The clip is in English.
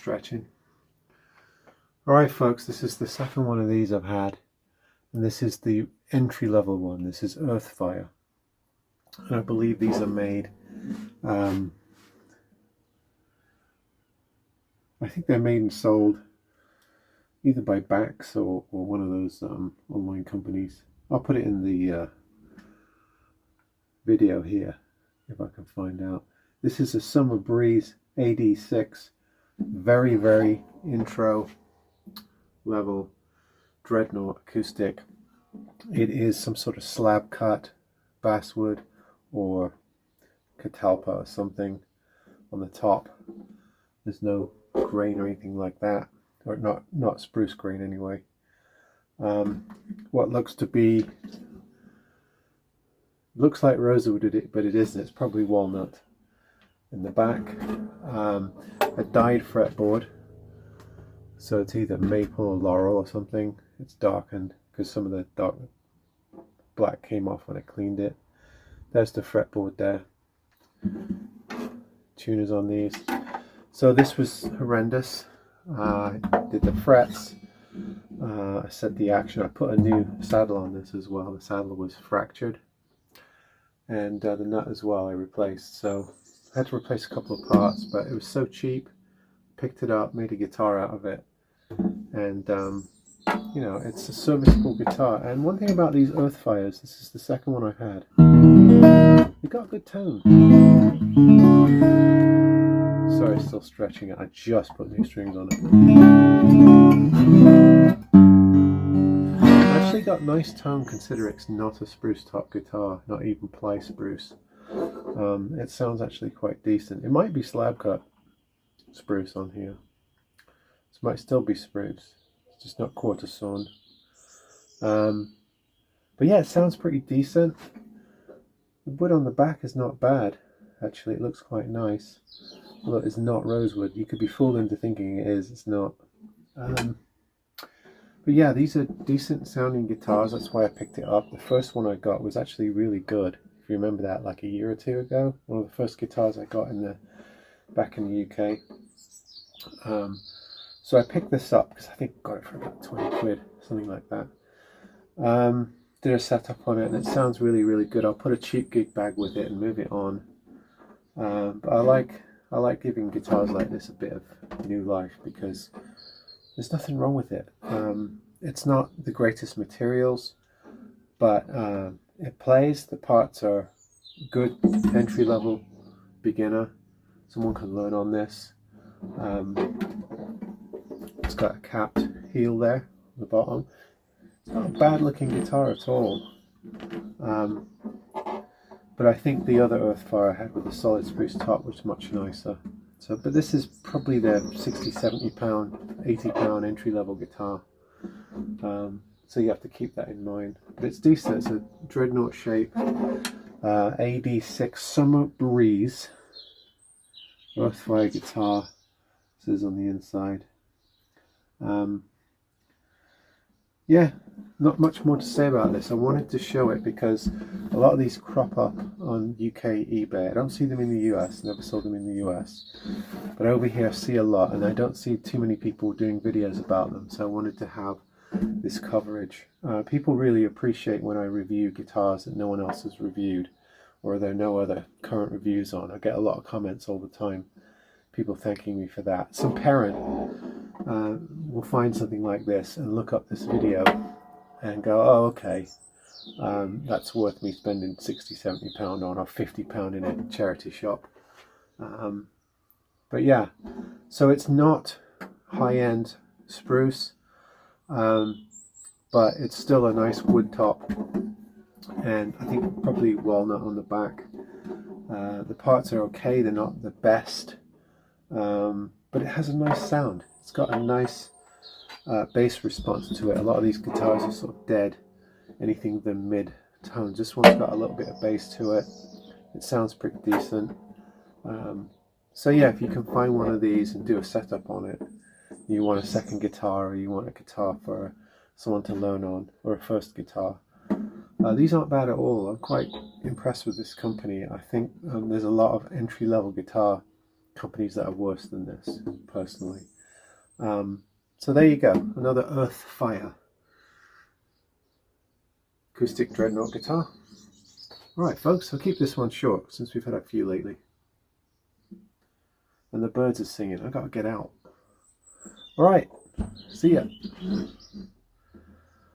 stretching. Alright folks, this is the second one of these I've had, and this is the entry level one. This is EarthFire, and I believe these are made, I think they're made and sold either by Bax or one of those online companies. I'll put it in the video here if I can find out. This is a Summer Breeze AD6, very, very intro level dreadtought acoustic. It is some sort of slab cut basswood or catalpa or something on the top. There's no grain or anything like that, or not spruce grain anyway. What looks like rosewood, but it isn't. It's probably walnut. In the back, a dyed fretboard, so it's either maple or laurel or something. It's darkened because some of the dark black came off when I cleaned it. There's the fretboard there. Tuners on these. So this was horrendous. I did the frets. I set the action. I put a new saddle on this as well. The saddle was fractured, and the nut as well I replaced. So I had to replace a couple of parts, but it was so cheap. Picked it up, made a guitar out of it, and you know, it's a serviceable guitar. And one thing about these EarthFires, this is the second one I've had, you got a good tone. Sorry, still stretching it. I just put new strings on it. Actually got nice tone considering it's not a spruce top guitar, not even ply spruce. It sounds actually quite decent. It might be slab cut spruce on here. This might still be spruce. It's just not quarter sawn. But yeah, it sounds pretty decent. The wood on the back is not bad. Actually, it looks quite nice. Although it's not rosewood. You could be fooled into thinking it is. It's not. But yeah, these are decent sounding guitars. That's why I picked it up. The first one I got was actually really good. If you remember that, like a year or two ago, one of the first guitars I got back in the UK. So I picked this up because I think I got it for about 20 quid, something like that. Did a setup on it, and it sounds really, really good. I'll put a cheap gig bag with it and move it on. But I like giving guitars like this a bit of new life because there's nothing wrong with it. It's not the greatest materials, but it plays. The parts are good, entry-level, beginner. Someone can learn on this. It's got a capped heel there on the bottom. It's not a bad-looking guitar at all. But I think the other EarthFire I had with the solid spruce top was much nicer. So, but this is probably their 60, 70 pound, 80 pound entry-level guitar. So you have to keep that in mind. But it's decent. It's a dreadtought shape. AD6 Summer Breeze EarthFire guitar. This is on the inside. Yeah, not much more to say about this. I wanted to show it because a lot of these crop up on UK eBay. I don't see them in the US, never saw them in the US. But over here I see a lot, and I don't see too many people doing videos about them. So I wanted to have this coverage. People really appreciate when I review guitars that no one else has reviewed, or there are no other current reviews on. I get a lot of comments all the time, people thanking me for that. Some parent will find something like this and look up this video and go, oh, okay, that's worth me spending 60, 70 pound on, or 50 pound in a charity shop. But yeah, so it's not high-end spruce, but it's still a nice wood top, and I think probably walnut on the back. The parts are okay, they're not the best, but it has a nice sound. It's got a nice bass response to it. A lot of these guitars are sort of dead, anything than mid-tones. This one's got a little bit of bass to it. It sounds pretty decent. So yeah, if you can find one of these and do a setup on it, you want a second guitar, or you want a guitar for someone to learn on, or a first guitar, these aren't bad at all. I'm quite impressed with this company. I think there's a lot of entry-level guitar companies that are worse than this, personally. So there you go, another EarthFire acoustic dreadnought guitar. Alright folks, I'll keep this one short since we've had a few lately. And the birds are singing, I gotta get out. Alright, see ya.